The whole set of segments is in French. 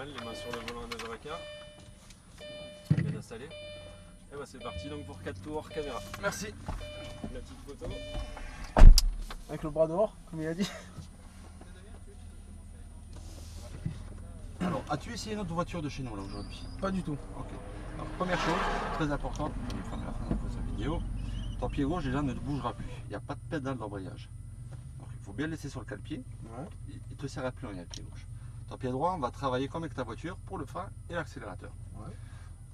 Impeccable, les mains sur le volant à 9h15. Bien installé. Et bah c'est parti donc pour 4 tours caméra. Merci. La petite photo. Avec le bras dehors, comme il a dit. Alors, as-tu essayé notre voiture de chez nous là aujourd'hui? Pas du tout. Ok. Alors, première chose, très importante, on va prendre la fin de la vidéo. Ton pied gauche déjà ne bougera plus. Il n'y a pas de pédale d'embrayage. Donc il faut bien le laisser sur le cale-pied. Ouais. Il ne te sert à plus rien le pied gauche. Ton pied droit, on va travailler comme avec ta voiture pour le frein et l'accélérateur. Ouais.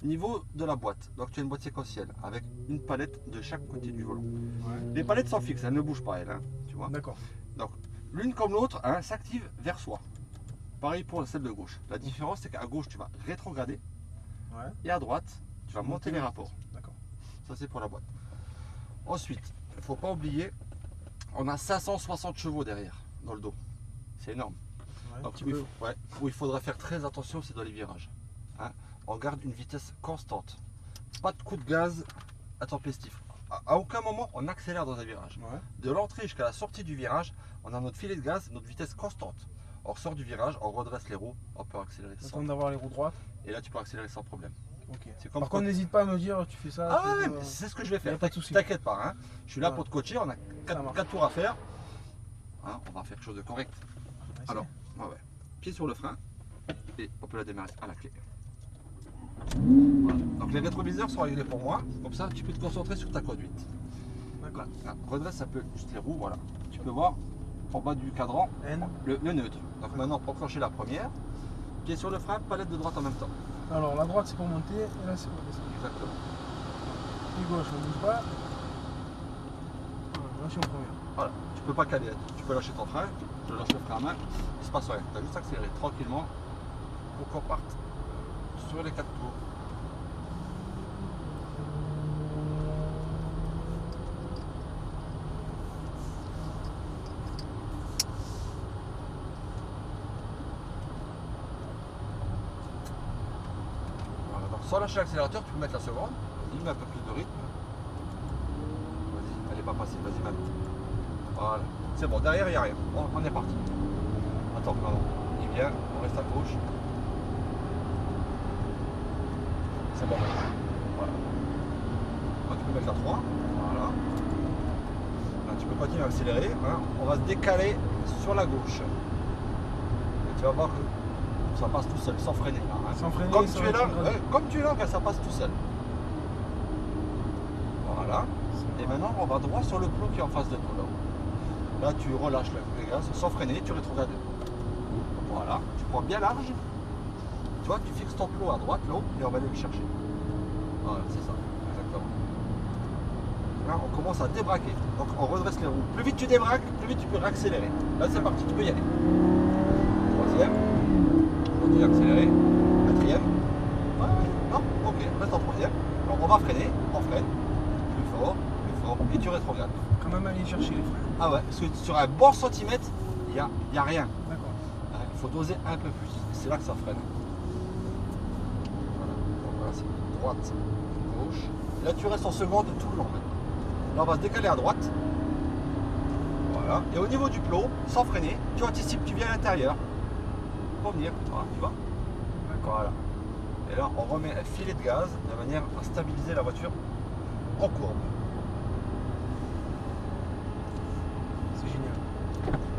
Niveau de la boîte, donc tu as une boîte séquentielle avec une palette de chaque côté du volant. Ouais. Les palettes sont fixes, elles ne bougent pas elles, hein, tu vois. D'accord. Donc l'une comme l'autre hein, s'active vers soi. Pareil pour celle de gauche. La différence c'est qu'à gauche tu vas rétrograder Ouais. et à droite tu vas monter les rapports. D'accord. Ça c'est pour la boîte. Ensuite, il ne faut pas oublier, on a 560 chevaux derrière dans le dos. C'est énorme. Ouais, Donc où il faudra faire très attention, c'est dans les virages. Hein. On garde une vitesse constante. Pas de coup de gaz intempestif. À aucun moment on accélère dans un virage. Ouais. De l'entrée jusqu'à la sortie du virage, on a notre filet de gaz, notre vitesse constante. On sort du virage, on redresse les roues, on peut accélérer sans. Attends d'avoir les roues droites. Et là tu peux accélérer sans problème. Ok. C'est comme Par quand- contre, n'hésite pas à me dire, tu fais ça. Ah tu ouais, fais mais ça. c'est ce que je vais Y a faire. pas de souci. T'inquiète pas, hein. Je suis là Ouais. pour te coacher, on a Ça marche. 4 tours à faire. Hein, on va faire quelque chose de correct. Vas-y. Alors, ouais. Pied sur le frein et on peut la démarrer à la clé. Voilà. Donc les rétroviseurs sont réglés pour moi, comme ça tu peux te concentrer sur ta conduite. D'accord. Là, redresse un peu juste les roues, voilà. Tu peux voir en bas du cadran N. le neutre. Donc maintenant pour enclencher la première, pied sur le frein, palette de droite en même temps. Alors, la droite c'est pour monter et là c'est pour descendre. Exactement. Puis gauche, on bouge pas. Voilà, là je suis en première. Voilà, tu peux pas caler, tu peux lâcher ton frein, je lâche le frein à main, il se passe rien. Tu as juste accéléré tranquillement pour qu'on parte sur les 4 tours. Voilà, donc sans lâcher l'accélérateur, tu peux mettre la seconde. Vas-y, mets un peu plus de rythme. Vas-y, elle n'est pas passée, vas-y, même. Voilà, c'est bon, derrière il n'y a rien. On est parti. Attends, non, il vient, on reste à gauche. C'est bon. Voilà. Là, tu peux mettre la 3. Voilà. Là, tu peux continuer à accélérer. Hein. On va se décaler sur la gauche. Et tu vas voir que ça passe tout seul, sans freiner. Là, hein. Sans freiner, Comme sans tu es là, rétrograder. comme tu es là, ben, ça passe tout seul. Voilà. Et maintenant, on va droit sur le plot qui est en face de nous. Là, tu relâches le gaz sans freiner, tu rétrogrades. Voilà, tu prends bien large. Tu vois, tu fixes ton plot à droite, là, et on va aller le chercher. Voilà, c'est ça, exactement. Là, on commence à débraquer. Donc, on redresse les roues. Plus vite tu débraques, plus vite tu peux réaccélérer. Là, c'est parti, tu peux y aller. Troisième. Continue à accélérer. Quatrième. Ouais, non, ok, reste en troisième. Alors, on va freiner, on freine. Plus fort, et tu rétrogrades. Quand même aller chercher les freins. Ah ouais, parce que sur un bon centimètre, il n'y a rien. D'accord. Il faut doser un peu plus. C'est là que ça freine. Voilà. Donc voilà, c'est droite, gauche. Là, tu restes en seconde tout le long. Là, on va se décaler à droite. Voilà. Et au niveau du plot, sans freiner, tu anticipes, tu viens à l'intérieur. Pour venir. Voilà, tu vois. Voilà. Et là, on remet un filet de gaz de manière à stabiliser la voiture en courbe. C'est génial.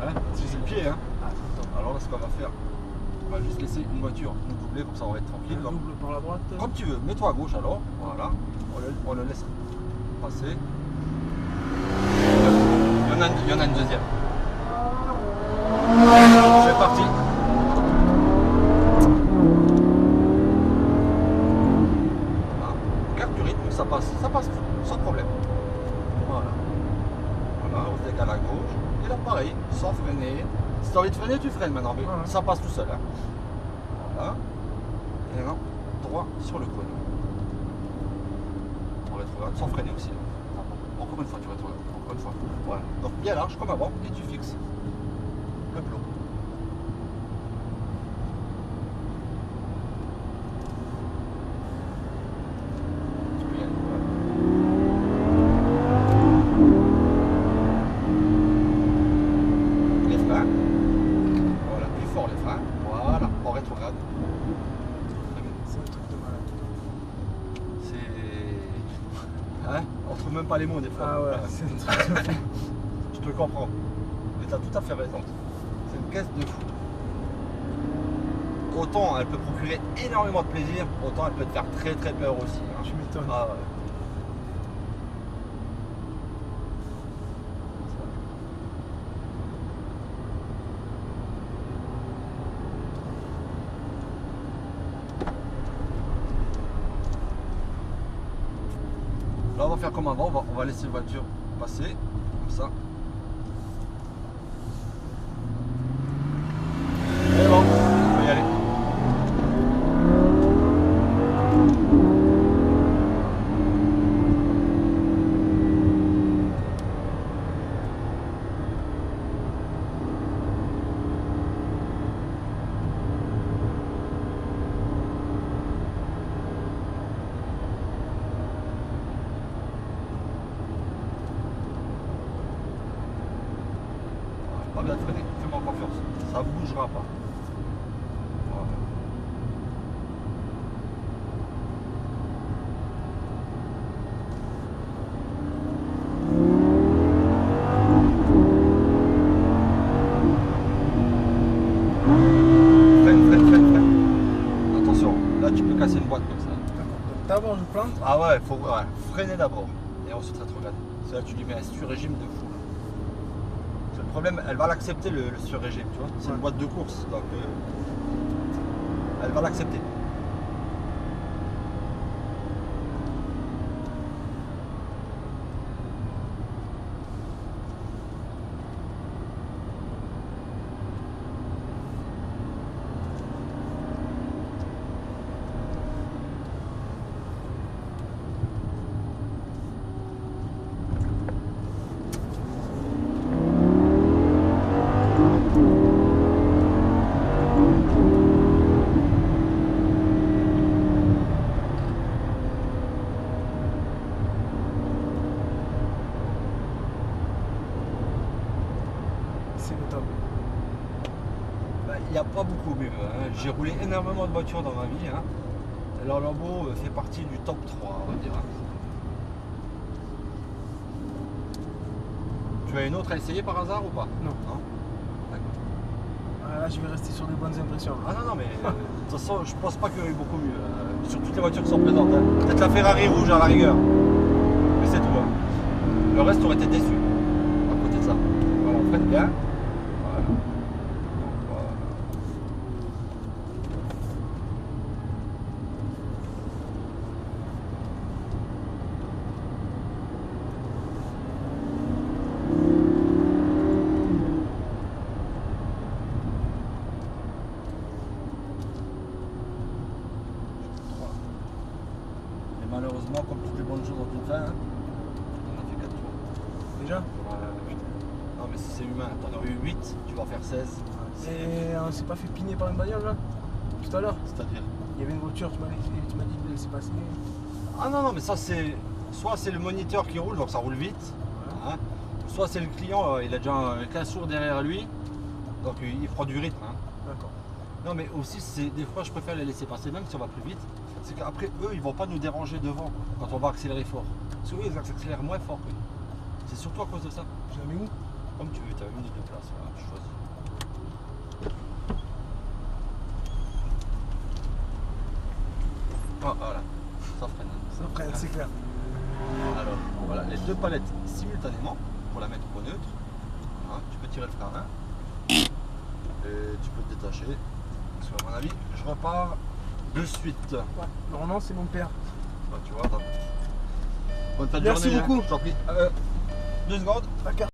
Hein, c'est le pied, hein. Ah, attends. Alors là, ce qu'on va faire, on va juste laisser une voiture nous doubler, comme ça on va être tranquille. Un Donc, double par la droite. comme tu veux, mets-toi à gauche alors, voilà, on le laisse passer. Il y en a une deuxième. C'est parti. Voilà. Garde du rythme, ça passe sans problème. Voilà. Voilà, on se décale à gauche. Et là pareil, sans freiner. Si tu as envie de freiner, tu freines maintenant, mais Ouais. ça passe tout seul. Hein. Voilà. Et maintenant, droit sur le cône. On rétrograde, sans freiner aussi. Encore une fois, tu rétrogrades. Encore une fois. Voilà. Donc bien large comme avant, et tu fixes le plot. Tu peux y aller. Voilà. Les freins. Voilà, plus fort les freins. Voilà. On rétrograde. C'est un truc de malade. C'est. Hein? On trouve même pas les mots des fois. Ah ouais, c'est un truc de fou. Je te comprends. Mais t'as tout à fait raison. C'est une caisse de fou. Autant elle peut procurer énormément de plaisir, autant elle peut te faire très très peur aussi. Hein. Tu m'étonnes. Ah ouais. Là on va faire comme avant, on va laisser la voiture passer, comme ça. Et bon, on va y aller. Pas bien de freiner, fais-moi confiance, ça bougera pas. Voilà. Freine. Attention, là tu peux casser une boîte comme ça. D'accord. Donc d'abord je plante. Ah ouais, il faut freiner d'abord et ensuite rétrograde. C'est là que tu lui mets un sur-régime de fou. Le problème, elle va l'accepter le sur-régime, tu vois. C'est une boîte de course, donc elle va l'accepter. C'est notable. Il n'y a pas beaucoup mieux. Hein. J'ai roulé énormément de voitures dans ma vie. Hein. Et leur Lambo fait partie du top 3, on va dire. Tu as une autre à essayer par hasard ou pas? Non. Non. D'accord. Ah, là je vais rester sur des bonnes impressions. Ah non, non, mais de toute façon, je pense pas qu'il y aurait eu beaucoup mieux. Sur toutes les voitures qui sont présentes. Hein. Peut-être la Ferrari rouge à la rigueur. Mais c'est tout. Hein. Le reste aurait été déçu. À côté de ça. Voilà, on freine bien. Voilà. Voilà. Et malheureusement, comme toutes les bonnes choses dans une fin, hein, on a fait 4 tours. Déjà. Non mais si c'est humain, t'en as eu 8, tu vas en faire 16. Et on s'est pas fait piner par une bagnole là tout à l'heure. C'est-à-dire? Il y avait une voiture, tu m'as dit de laisser passer. Ah non, non, mais ça c'est. Soit c'est le moniteur qui roule, donc ça roule vite. Voilà. Hein. Soit c'est le client, il a déjà 15 tours derrière lui, donc il prend du rythme. Hein. D'accord. Non mais aussi, des fois je préfère les laisser passer, même si on va plus vite. C'est qu'après eux, ils vont pas nous déranger devant quand on va accélérer fort. Parce que eux, ils accélèrent moins fort que nous. C'est surtout à cause de ça. Je la mets où? Comme tu veux, tu as une de place, voilà, tu choisis. Ah, voilà, ça freine. Ça freine, c'est clair. Alors, voilà, les deux palettes simultanément pour la mettre au neutre. Hein, tu peux tirer le frein et tu peux te détacher. Parce qu'à mon avis, je repars de suite. Ouais. Normalement, c'est mon père. Bah, tu vois, attends. Bonne fin de Merci journée, beaucoup. Hein, je t'en prie. 2 secondes. D'accord.